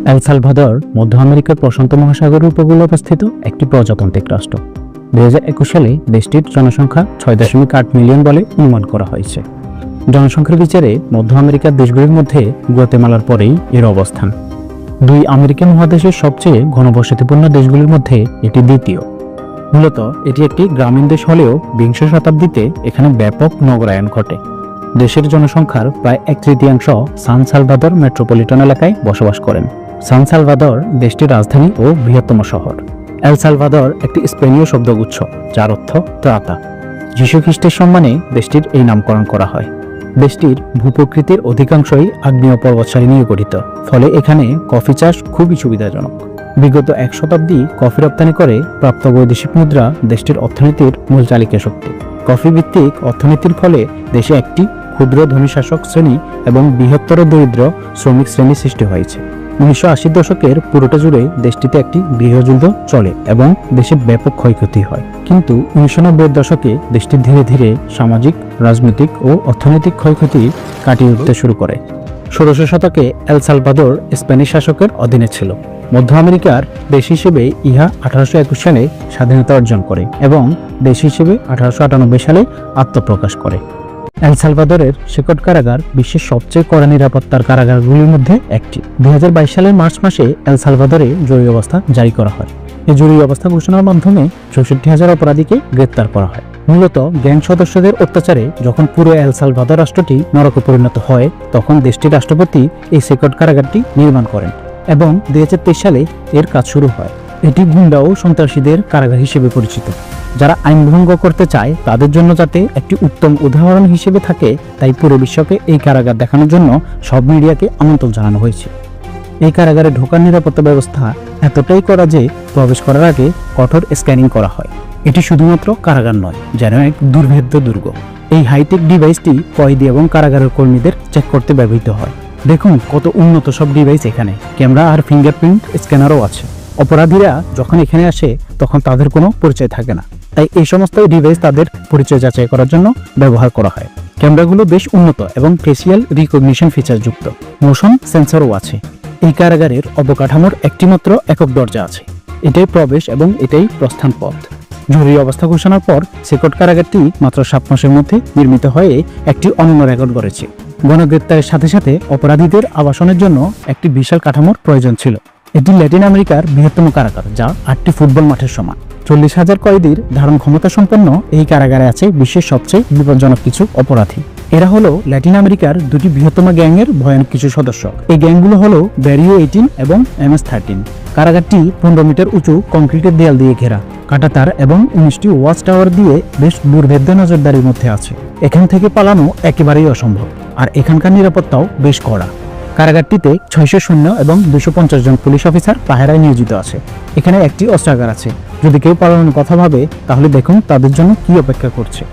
El Salvador মধ্য আমেরিকার প্রশান্ত মহাসাগরের উপকূলে অবস্থিত একটি প্রজাতান্ত্রিক রাষ্ট্র। 2021 সালে দেশটির জনসংখ্যা 6.8 মিলিয়ন বলে অনুমান করা হয়েছে। জনসংখ্যার বিচারে মধ্য আমেরিকার দেশগুলির মধ্যে গুয়াতেমালার পরেই এর অবস্থান। দুই আমেরিকা মহাদেশের সবচেয়ে ঘনবসতিপূর্ণ দেশগুলির মধ্যে এটি দ্বিতীয়। মূলত এটি একটি গ্রামীণ দেশ হলেও বিংশ শতাব্দীতে এখানে ব্যাপক নগরায়ন ঘটে। দেশের জনসংখ্যার প্রায় 1/3 সান সালভাদর মেট্রোপলিটন এলাকায় বসবাস করেন। সান সালভাদর দেশটির রাজধানী ও বৃহত্তম শহর। এল সালভাদর একটি স্পেনীয় শব্দগুচ্ছ যার অর্থ ত্রাতা। যীশু খ্রিস্টের সম্মানে দেশটির এই নামকরণ করা হয়। দেশটির ভূপ্রকৃতির অধিকাংশই আগ্নেয় পর্বতসারি নিয়ে গঠিত, ফলে এখানে কফি চাষ খুবই সুবিধাজনক। বিগত 1 শতাব্দী কফি রপ্তানি করে প্রাপ্ত বৈদেশিক মুদ্রা দেশটির অর্থনীতির মূল চালিকা শক্তি। কফি ভিত্তিক অর্থনীতির ফলে দেশে একটি ক্ষুদ্র ধনী শাসক শ্রেণী এবং বৃহত্তর দরিদ্র শ্রমিক শ্রেণী সৃষ্টি হয়েছে। 1980 দশকের পুরোটা জুড়ে দেশটিতে একটি গৃহযুদ্ধ চলে এবং দেশে ব্যাপক ক্ষয়ক্ষতি হয়। কিন্তু 1990 দশকে দেশটি ধীরে ধীরে সামাজিক, রাজনৈতিক ও অর্থনৈতিক ক্ষয়ক্ষতি কাটিয়ে উঠতে শুরু করে। 1600 শতকে এল সালভাদর স্প্যানিশ শাসকের অধীনে ছিল। মধ্য আমেরিকার দেশ হিসেবে ইহা 1821 সালে স্বাধীনতা অর্জন করে এবং দেশ হিসেবে 1898 সালে আত্মপ্রকাশ করে। এল সালভাদরের শেকট কারাগার বিশ্বের সবচেয়ে কড়া নিরাপত্তার কারাগারগুলির মধ্যে একটি। 2022 সালের মার্চ মাসে এল সালভাদরে জরুরি অবস্থা জারি করা হয়। এই জরুরি অবস্থা ঘোষণার মাধ্যমে 64,000 অপরাধীকে গ্রেপ্তার করা হয়। মূলত গ্যাং সদস্যদের অত্যাচারে যখন পুরো এল সালভাদর রাষ্ট্রটি নরকে পরিণত হয়, তখন দেশটির রাষ্ট্রপতি এই শেকট কারাগারটি নির্মাণ করেন এবং 2023 সালে এর কাজ শুরু হয়। এটি গুন্ডা ও সন্ত্রাসীদের কারাগার হিসেবে পরিচিত, যারা আইন ভঙ্গ করতে চায় তাদের জন্য যাতে একটি উত্তম উদাহরণ হিসেবে থাকে, তাই পুরো বিশ্বকে এই কারাগার দেখানোর জন্য সব মিডিয়াকে আমন্ত্রণ জানানো হয়েছে। এই কারাগারে ঢোকার নিরাপত্তা ব্যবস্থা এতটাই করা যে প্রবেশ করার আগে কঠোর স্ক্যানিং করা হয়। এটি শুধুমাত্র কারাগার নয়, যেন এক দুর্ভেদ্য দুর্গ। এই হাইটেক ডিভাইসটি কয়েদি এবং কারাগারের কর্মীদের চেক করতে ব্যবহৃত হয়। দেখুন কত উন্নত সব ডিভাইস এখানে। ক্যামেরা আর ফিঙ্গারপ্রিন্ট স্ক্যানারও আছে। অপরাধীরা যখন এখানে আসে তখন তাদের কোনো পরিচয় থাকে না, তাই এই সমস্ত ডিভাইস তাদের পরিচয় যাচাই করার জন্য ব্যবহার করা হয়। ক্যামেরাগুলো বেশ উন্নত এবং ফেসিয়াল রিকগনিশন ফিচার যুক্ত। মোশন সেন্সরও আছে। এই কারাগারের অবকাঠামোর একটিমাত্র একক দরজা আছে। এটাই প্রবেশ এবং এটাই প্রস্থান পথ। জরুরি অবস্থা ঘোষণার পর শেকট কারাগারটি মাত্র 7 মাসের মধ্যে নির্মিত হয়ে একটি অনন্য রেকর্ড গড়েছে। গণগ্রেপ্তারের সাথে সাথে অপরাধীদের আবাসনের জন্য একটি বিশাল কাঠামোর প্রয়োজন ছিল। এটি ল্যাটিন আমেরিকার বৃহত্তম কারাগার, যা 8টি ফুটবল মাঠের সমান। 40,000 কয়েদির ধারণ ক্ষমতা সম্পন্ন এই কারাগারে আছে বিশ্বের সবচেয়ে বিপজ্জনক কিছু অপরাধী। এরা হলো ল্যাটিন আমেরিকার 2টি বৃহত্তম গ্যাংয়ের ভয়ানক কিছু সদস্য। এই গ্যাংগুলো হলো ব্যারিও 18 এবং MS-13। কারাগারটি 15 মিটার উঁচু কংক্রিটের দেয়াল দিয়ে ঘেরা, কাঁটাতার এবং 19টি ওয়াচ টাওয়ার দিয়ে বেশ দুর্ভেদ্য নজরদারির মধ্যে আছে। এখান থেকে পালানো একেবারেই অসম্ভব, আর এখানকার নিরাপত্তাও বেশ কড়া। কারাগারটিতে 600 সৈন্য এবং 250 জন পুলিশ অফিসার পাহারায় নিয়োজিত আছে। এখানে একটি অস্ত্রাগার আছে। যদি কেউ পালানোর কথা ভাবে তাহলে দেখুন তাদের জন্য কি অপেক্ষা করছে।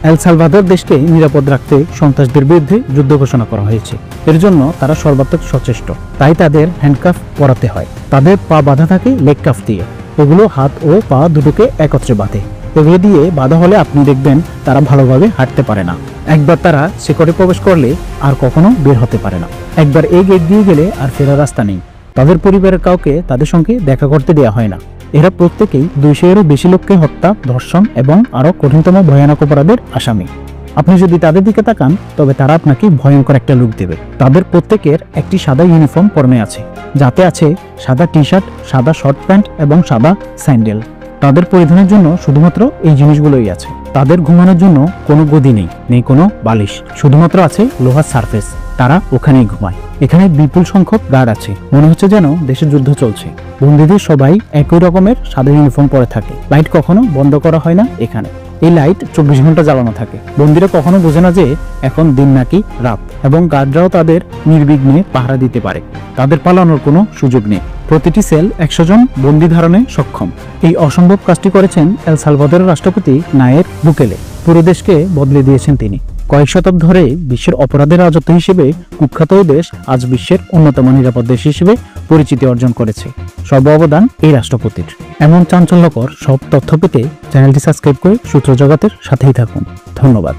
এল সালভাদর দেশকে নিরাপদ রাখতে সন্ত্রাসীদের বিরুদ্ধে যুদ্ধ ঘোষণা করা হয়েছে। এর জন্য তারা সর্বাত্মক সচেষ্ট, তাই তাদের হ্যান্ডকাফ পরাতে হয়। তাদের পা বাঁধা থাকে লেগ কাফ দিয়ে। এগুলো হাত ও পা দুটোকে একত্রে বাঁধে। এগুলো দিয়ে বাঁধা হলে আপনি দেখবেন তারা ভালোভাবে হাঁটতে পারে না। একবার তারা শেকড়ে প্রবেশ করলে আর কখনো বের হতে পারে না। একবার এই গেট দিয়ে গেলে আর ফেরার রাস্তা নেই। তাদের পরিবারের কাউকে তাদের সঙ্গে দেখা করতে দেওয়া হয় না। এরা প্রত্যেকেই 200-এরও বেশি লোককে হত্যা, ধর্ষণ এবং আরও কঠিনতম ভয়ানক অপরাধের আসামি। আপনি যদি তাদের দিকে তাকান তবে তারা আপনাকে ভয়ঙ্কর একটা লুক দেবে। তাদের প্রত্যেকের একটি সাদা ইউনিফর্ম পরনে আছে, যাতে আছে সাদা টি-শার্ট, সাদা শর্ট প্যান্ট এবং সাদা স্যান্ডেল। তাদের পরিধানের জন্য শুধুমাত্র এই জিনিসগুলোই আছে। তাদের ঘুমানোর জন্য কোনো গদি নেই কোনো বালিশ, শুধুমাত্র আছে লোহার সারফেস। তারা ওখানেই ঘুমায়। এখানে বিপুল সংখ্যক গার্ড আছে। মনে হচ্ছে যেন দেশে যুদ্ধ চলছে। বন্দীদের সবাই একই রকমের সাদা ইউনিফর্ম পরে থাকে। লাইট কখনো বন্ধ করা হয় না এখানে। এই লাইট 24 ঘন্টা জ্বালানো থাকে। বন্দীরা কখনো বোঝে না যে এখন দিন নাকি রাত, এবং গার্ডরাও তাদের নির্বিঘ্নে পাহারা দিতে পারে। তাদের পালানোর কোনো সুযোগ নেই। প্রতিটি সেল 100 জন বন্দী ধারণে সক্ষম। এই অসম্ভব কাজটি করেছেন এল সালভাদরের রাষ্ট্রপতি নায়েব বুকেলে। পুরো দেশকে বদলে দিয়েছেন তিনি। কয়েক শতাব্দী ধরে বিশ্বের অপরাধের রাজত্ব হিসেবে কুখ্যাত দেশ আজ বিশ্বের অন্যতম নিরাপদ দেশ হিসেবে পরিচিতি অর্জন করেছে। সর্ব অবদান এই রাষ্ট্রপতির। এমন চাঞ্চল্যকর সব তথ্য পেতে চ্যানেলটি সাবস্ক্রাইব করে সূত্র জগতের সাথেই থাকুন। ধন্যবাদ।